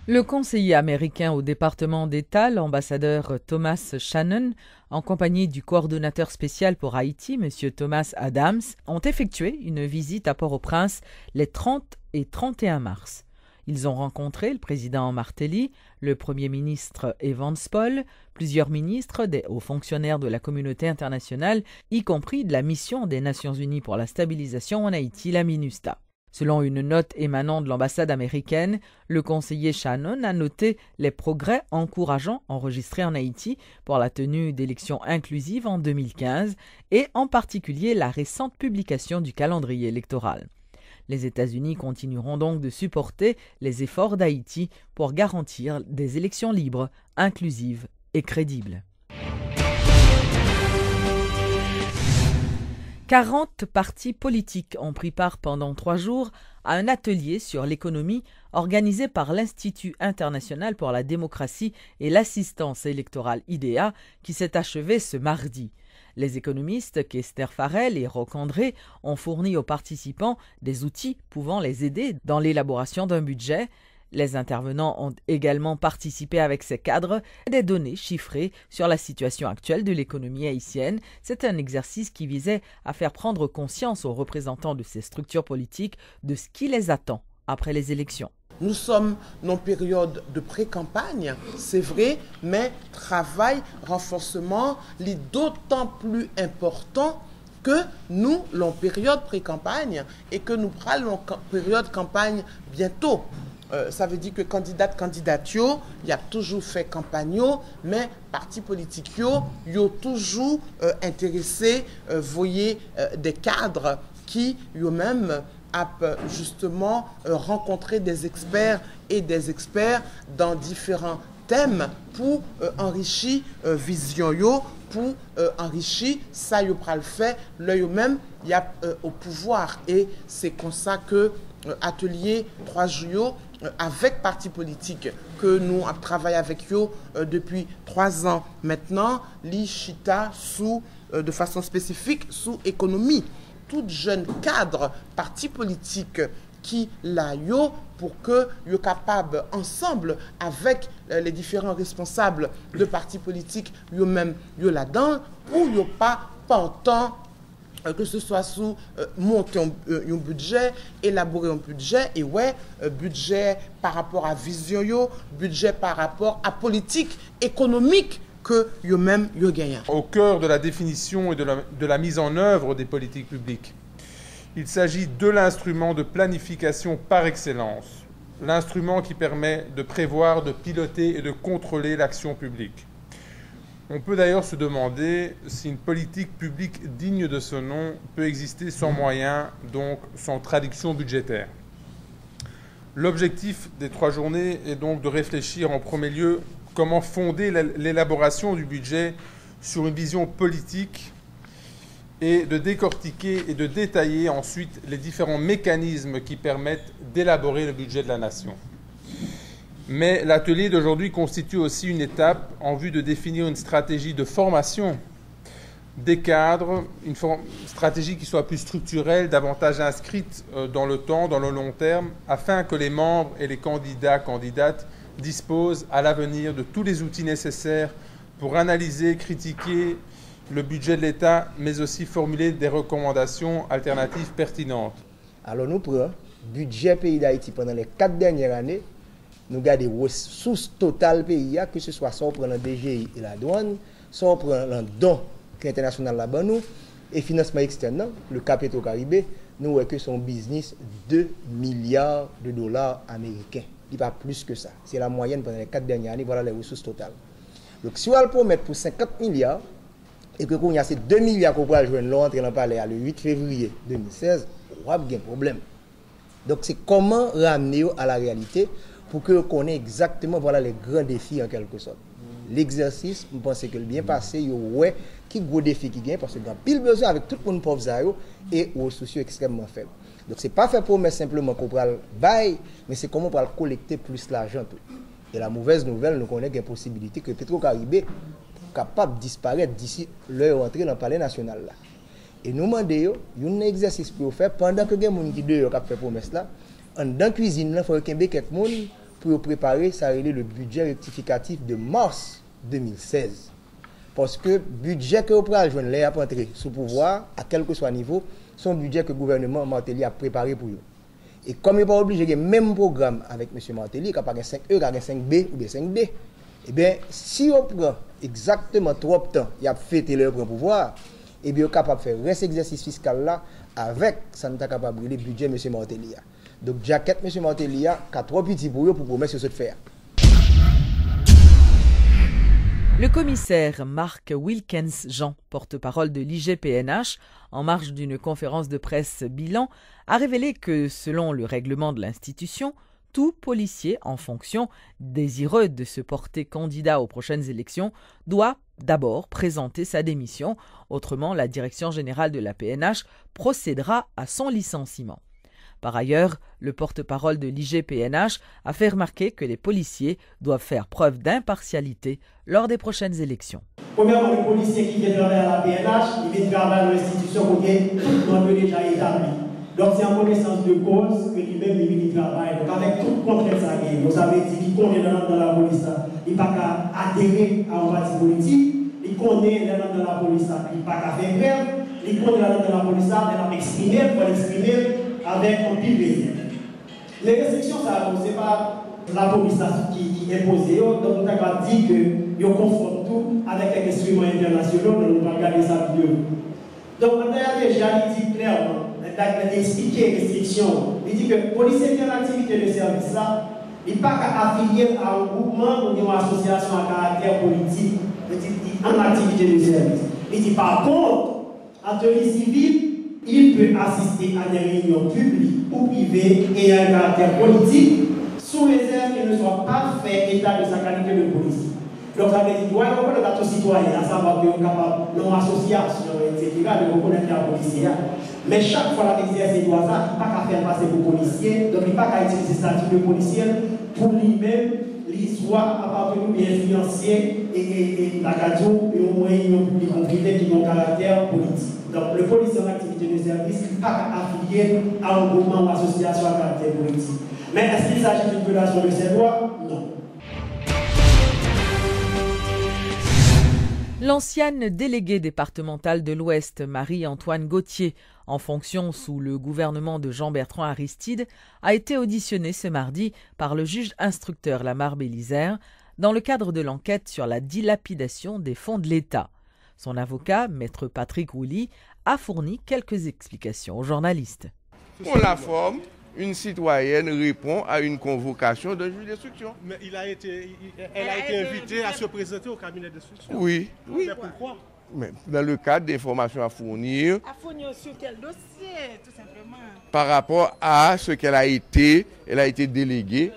Le conseiller américain au département d'État, l'ambassadeur Thomas Shannon, en compagnie du coordonnateur spécial pour Haïti, M. Thomas Adams, ont effectué une visite à Port-au-Prince les 30 et 31 mars. Ils ont rencontré le président Martelly, le premier ministre Evans Paul, plusieurs ministres, des hauts fonctionnaires de la communauté internationale, y compris de la mission des Nations Unies pour la stabilisation en Haïti, la MINUSTAH. Selon une note émanant de l'ambassade américaine, le conseiller Shannon a noté les progrès encourageants enregistrés en Haïti pour la tenue d'élections inclusives en 2015 et en particulier la récente publication du calendrier électoral. Les États-Unis continueront donc de supporter les efforts d'Haïti pour garantir des élections libres, inclusives et crédibles. 40 partis politiques ont pris part pendant 3 jours à un atelier sur l'économie organisé par l'Institut international pour la démocratie et l'assistance électorale IDEA qui s'est achevé ce mardi. Les économistes Kester Farrell et Roch André ont fourni aux participants des outils pouvant les aider dans l'élaboration d'un budget. Les intervenants ont également participé avec ces cadres à des données chiffrées sur la situation actuelle de l'économie haïtienne. C'est un exercice qui visait à faire prendre conscience aux représentants de ces structures politiques de ce qui les attend après les élections. Nous sommes en période de pré-campagne, c'est vrai, mais travail, renforcement, est d'autant plus important que nous, en période pré-campagne et que nous prenons en période campagne bientôt. Ça veut dire que candidat, il y a toujours fait campagne, mais parti politique, il y a toujours intéressé, voyez, des cadres qui, eux-mêmes, a justement rencontré des experts et des experts dans différents thèmes pour enrichir vision, pour enrichir ça, il le fait, eux-mêmes, il y a au pouvoir. Et c'est comme ça que atelier 3 jours avec parti politique que nous travaillons avec eux depuis 3 ans maintenant, l'ICHITA de façon spécifique sous économie. Tout jeune cadre parti politique qui l'a yo pour que yo capable ensemble avec les différents responsables de partis politiques yo même yo là-dedans pour yo pas pendant que ce soit sous monter un budget, élaborer un budget, et budget par rapport à vision, budget par rapport à politique économique que eux-mêmes yo gagnent. Au cœur de la définition et de la mise en œuvre des politiques publiques, il s'agit de l'instrument de planification par excellence, l'instrument qui permet de prévoir, de piloter et de contrôler l'action publique. On peut d'ailleurs se demander si une politique publique digne de ce nom peut exister sans moyens, donc sans traduction budgétaire. L'objectif des 3 journées est donc de réfléchir en premier lieu comment fonder l'élaboration du budget sur une vision politique et de décortiquer et de détailler ensuite les différents mécanismes qui permettent d'élaborer le budget de la nation. Mais l'atelier d'aujourd'hui constitue aussi une étape en vue de définir une stratégie de formation des cadres, une stratégie qui soit plus structurelle, davantage inscrite dans le temps, dans le long terme, afin que les membres et les candidates disposent à l'avenir de tous les outils nécessaires pour analyser, critiquer le budget de l'État, mais aussi formuler des recommandations alternatives pertinentes. Alors nous prenons le budget pays d'Haïti pendant les 4 dernières années. Nous gardons des ressources totales pays, que ce soit on prend le DGI et la douane, soit on prend le don international là-bas, et financement externe, le cas Petro-Caribé, nous voyons que son business 2 milliards de dollars américains. Il n'y a pas plus que ça. C'est la moyenne pendant les 4 dernières années, voilà les ressources totales. Donc si on peut mettre pour 50 milliards, et que quand il y a ces 2 milliards qu'on peut jouer l'entrée dans le palais le 8 février 2016, on va avoir un problème. Donc c'est comment ramener à la réalité pour que qu'on ait exactement voilà les grands défis en quelque sorte. L'exercice, je pense que le bien passé, ouais, qui gros défi qui gagne parce que dans pile besoin avec tout le monde pauvre et aux sociaux extrêmement faibles. Donc c'est pas fait pour mettre simplement qu'on prend le bail, mais c'est comment on va collecter plus l'argent. Et la mauvaise nouvelle, nous connaissons qu'il y a une possibilité que Petro-Caribé capable de disparaître d'ici leur entrée dans le palais national là. Et nous demandons un exercice pour faire pendant que les gens qui ont fait promesse là, dans la cuisine, il faut qu'il y ait quelques gens pour préparer ça le budget rectificatif de mars 2016. Parce que le budget que vous prenez, je l'ai rentré sous pouvoir, à quel que soit le niveau, son budget que le gouvernement Martelly a préparé pour eux. Et comme il n'est pas obligé de même programme avec M. Martelly, qui a pas 5E, qui a 5B ou bien 5D, eh bien, si on prend exactement trop de temps, il a fêté leur pouvoir, eh bien, on est capable de faire cet exercice fiscal là avec, ça n'est pas capable de le budget de M. Martelly. Donc, jaquette M. Martelly, qui a trop petit pour eux pour promettre ce que faire. Le commissaire Marc Wilkens-Jean, porte-parole de l'IGPNH, en marge d'une conférence de presse bilan, a révélé que, selon le règlement de l'institution, tout policier en fonction, désireux de se porter candidat aux prochaines élections, doit d'abord présenter sa démission. Autrement, la direction générale de la PNH procédera à son licenciement. Par ailleurs, le porte-parole de l'IGPNH a fait remarquer que les policiers doivent faire preuve d'impartialité lors des prochaines élections. Premièrement, les policiers qui viennent travailler à la PNH, ils viennent travailler dans l'institution où tout le monde est déjà établi. Donc c'est en connaissance de cause que lui-même il travaille. Donc avec toute contrainte ça gagne. Vous avez dit qu'il connaît dans la police, il n'a pas qu'à adhérer à un parti politique, il connaît dans la police, il n'a pas qu'à faire grève, il connaît dans la police, il n'a pas exprimer, pour l'exprimer avec un pile réserve. Les restrictions, ça c'est pas la police qui impose, donc on a dit que ils confrontent tout avec les instruments internationaux, donc on va regarder ça mieux. Donc on a déjà dit clairement, il a expliqué les restrictions. Il dit que le policier qui a l'activité de service là, il n'est pas qu'à affilier à un groupement ou à une association à caractère politique, en activité de service. Il dit par contre, en tenue civile, il peut assister à des réunions publiques ou privées et à un caractère politique, sous réserve qu'il ne soit pas fait état de sa qualité de policier. Donc ça veut dire qu'il doit reconnaître aux citoyens, à savoir qu'il est capable, non association, etc., de reconnaître la policier. Mais chaque fois qu'il exerce ses droits, il n'a pas qu'à faire passer pour policier, donc il n'a pas qu'à utiliser ce statut de policier pour lui-même, l'histoire à partir de influencier et la radio et au moins une publique privée qui ont un caractère politique. Donc le policier en activité de service n'est pas affilié à un groupement ou association à caractère politique. Mais est-ce qu'il s'agit d'une violation de ses droits? Non. L'ancienne déléguée départementale de l'Ouest, Marie-Antoine Gauthier, en fonction sous le gouvernement de Jean-Bertrand Aristide, a été auditionnée ce mardi par le juge instructeur Lamar Bélizaire dans le cadre de l'enquête sur la dilapidation des fonds de l'État. Son avocat, maître Patrick Rouly, a fourni quelques explications aux journalistes. On la forme, une citoyenne répond à une convocation d'un juge d'instruction. Mais elle a été invitée à se présenter au cabinet d'instruction. Oui. Mais pourquoi? Mais dans le cadre d'informations à fournir. À fournir sur quel dossier, tout simplement? Par rapport à ce qu'elle a été déléguée.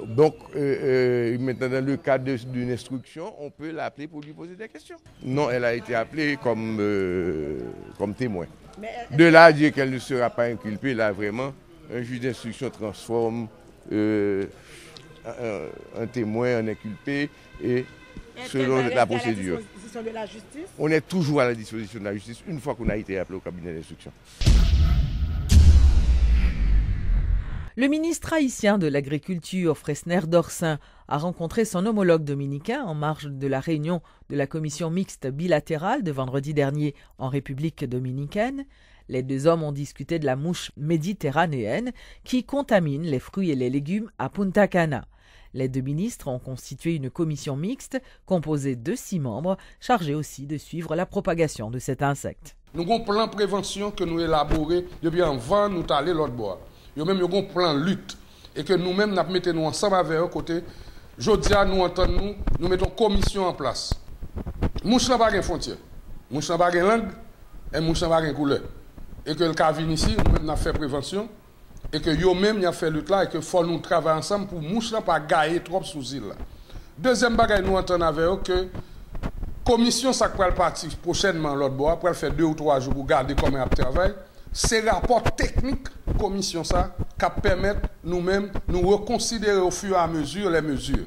Donc, maintenant, dans le cadre d'une instruction, on peut l'appeler pour lui poser des questions. Non, elle a été appelée comme témoin. De là à dire qu'elle ne sera pas inculpée, là, vraiment, un juge d'instruction transforme un témoin en inculpé et selon la procédure. À la disposition de la justice? On est toujours à la disposition de la justice une fois qu'on a été appelé au cabinet d'instruction. Le ministre haïtien de l'Agriculture, Fresner Dorsin, a rencontré son homologue dominicain en marge de la réunion de la commission mixte bilatérale de vendredi dernier en République dominicaine. Les deux hommes ont discuté de la mouche méditerranéenne qui contamine les fruits et les légumes à Punta Cana. Les deux ministres ont constitué une commission mixte composée de 6 membres, chargée aussi de suivre la propagation de cet insecte. Nous avons un plan de prévention que nous élaboré depuis avant nous aller l'autre bois. Nous même un plan de lutte et que nous-mêmes nous mettons ensemble avec eux côté. Jodia nous entendons, nous mettons une commission en place. Mouche n'a pas de frontière, mouche n'a pas de langue et mouche n'a pas de couleur. Et que le cas vient ici, nous avons fait prévention et que nous-mêmes avons fait lutte là et que faut nous travailler ensemble pour mouche n'a pas gagner trop sous île là. Deuxième bagaille nous entendons avec eux que commission ça va partir prochainement l'autre bois pour faire 2 ou 3 jours pour garder comment elle travaille. Ces rapports techniques commission ça qui permettent nous-mêmes nous reconsidérer au fur et à mesure les mesures.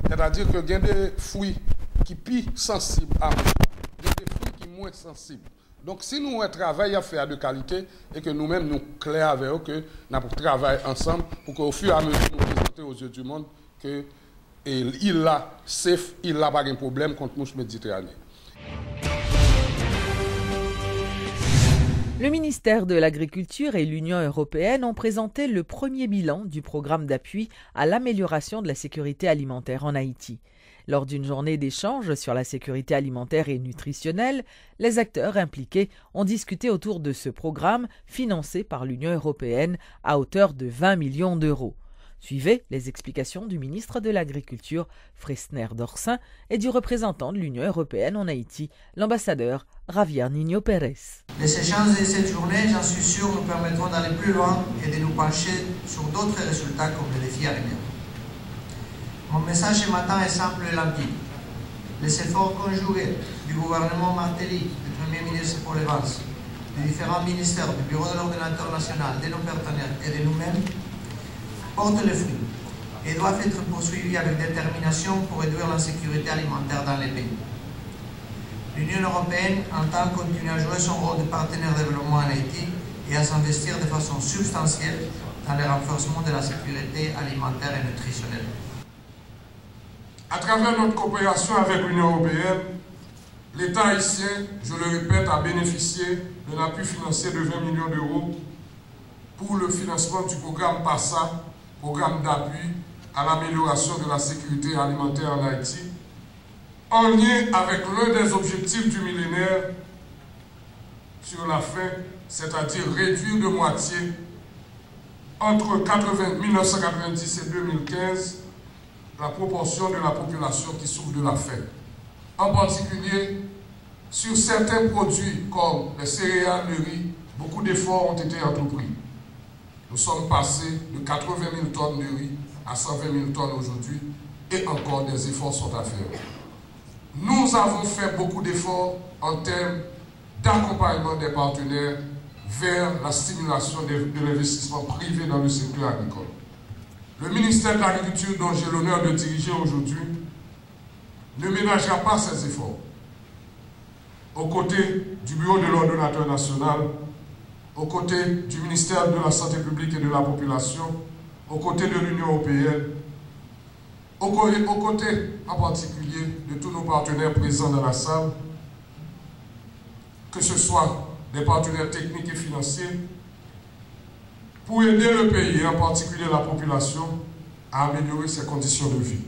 C'est-à-dire que il y a des fruits qui plus sensibles à nous, il y a des fruits qui sont moins sensibles. Donc si nous avons un travail à faire de qualité et que nous-mêmes nous clairs avec eux que nous travaillons ensemble pour qu'au fur et à mesure nous présenter aux yeux du monde que il là, safe, il n'a pas de problème contre mouche méditerranéenne. Le ministère de l'Agriculture et l'Union européenne ont présenté le premier bilan du programme d'appui à l'amélioration de la sécurité alimentaire en Haïti. Lors d'une journée d'échange sur la sécurité alimentaire et nutritionnelle, les acteurs impliqués ont discuté autour de ce programme financé par l'Union européenne à hauteur de 20 millions d'euros. Suivez les explications du ministre de l'Agriculture, Fresner Dorsin, et du représentant de l'Union européenne en Haïti, l'ambassadeur Javier Niño Pérez. Les échanges de cette journée, j'en suis sûr, nous permettront d'aller plus loin et de nous pencher sur d'autres résultats comme le défi alimentaire. Mon message ce matin est simple et limpide. Les efforts conjugués du gouvernement Martelly, du Premier ministre Paul Evans, des différents ministères, du Bureau de l'Ordonnateur national, de nos partenaires et de nous-mêmes portent le fruit et doivent être poursuivis avec détermination pour réduire l'insécurité alimentaire dans les pays. L'Union européenne entend continuer à jouer son rôle de partenaire de développement en Haïti et à s'investir de façon substantielle dans le renforcement de la sécurité alimentaire et nutritionnelle. À travers notre coopération avec l'Union européenne, l'État haïtien, je le répète, a bénéficié d'un appui financier de 20 millions d'euros pour le financement du programme PASA, programme d'appui à l'amélioration de la sécurité alimentaire en Haïti, en lien avec l'un des objectifs du millénaire sur la faim, c'est-à-dire réduire de moitié entre 1990 et 2015 la proportion de la population qui souffre de la faim. En particulier, sur certains produits comme les céréales, le riz, beaucoup d'efforts ont été entrepris. Nous sommes passés de 80 000 tonnes de riz à 120 000 tonnes aujourd'hui et encore des efforts sont à faire. Nous avons fait beaucoup d'efforts en termes d'accompagnement des partenaires vers la stimulation de l'investissement privé dans le secteur agricole. Le ministère de l'Agriculture, dont j'ai l'honneur de diriger aujourd'hui, ne ménagera pas ses efforts. Aux côtés du Bureau de l'Ordonnateur national, aux côtés du ministère de la Santé publique et de la Population, aux côtés de l'Union européenne, aux côtés en particulier de tous nos partenaires présents dans la salle, que ce soit des partenaires techniques et financiers, pour aider le pays, et en particulier la population, à améliorer ses conditions de vie.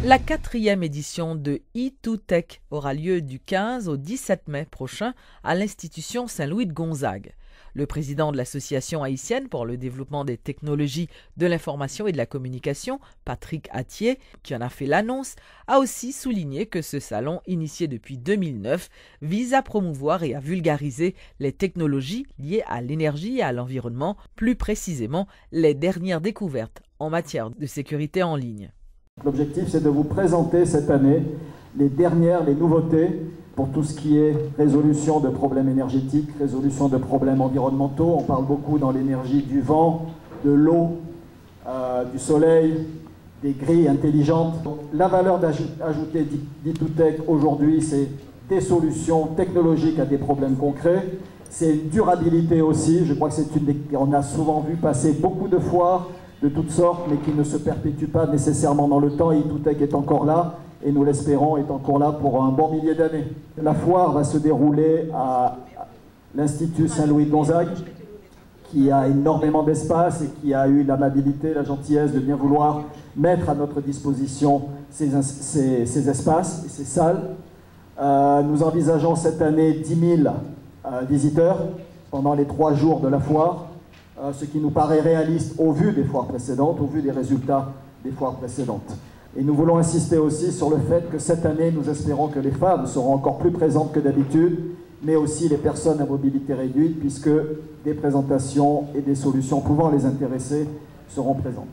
La 4e édition de E2Tech aura lieu du 15 au 17 mai prochain à l'institution Saint-Louis de Gonzague. Le président de l'Association haïtienne pour le développement des technologies de l'information et de la communication, Patrick Attier, qui en a fait l'annonce, a aussi souligné que ce salon, initié depuis 2009, vise à promouvoir et à vulgariser les technologies liées à l'énergie et à l'environnement, plus précisément les dernières découvertes en matière de sécurité en ligne. L'objectif, c'est de vous présenter cette année les nouveautés pour tout ce qui est résolution de problèmes énergétiques, résolution de problèmes environnementaux. On parle beaucoup dans l'énergie du vent, de l'eau, du soleil, des grilles intelligentes. Donc, la valeur ajoutée d'E2Tech aujourd'hui, c'est des solutions technologiques à des problèmes concrets. C'est une durabilité aussi. Je crois que on a souvent vu passer beaucoup de foires de toutes sortes, mais qui ne se perpétuent pas nécessairement dans le temps. E2Tech est encore là, et nous l'espérons, est encore là pour un bon millier d'années. La foire va se dérouler à l'Institut Saint-Louis de Gonzague, qui a énormément d'espace et qui a eu l'amabilité, la gentillesse de bien vouloir mettre à notre disposition ces espaces et ces salles. Nous envisageons cette année 10 000 visiteurs pendant les 3 jours de la foire, ce qui nous paraît réaliste au vu des foires précédentes, au vu des résultats des foires précédentes. Et nous voulons insister aussi sur le fait que cette année, nous espérons que les femmes seront encore plus présentes que d'habitude, mais aussi les personnes à mobilité réduite, puisque des présentations et des solutions pouvant les intéresser seront présentes.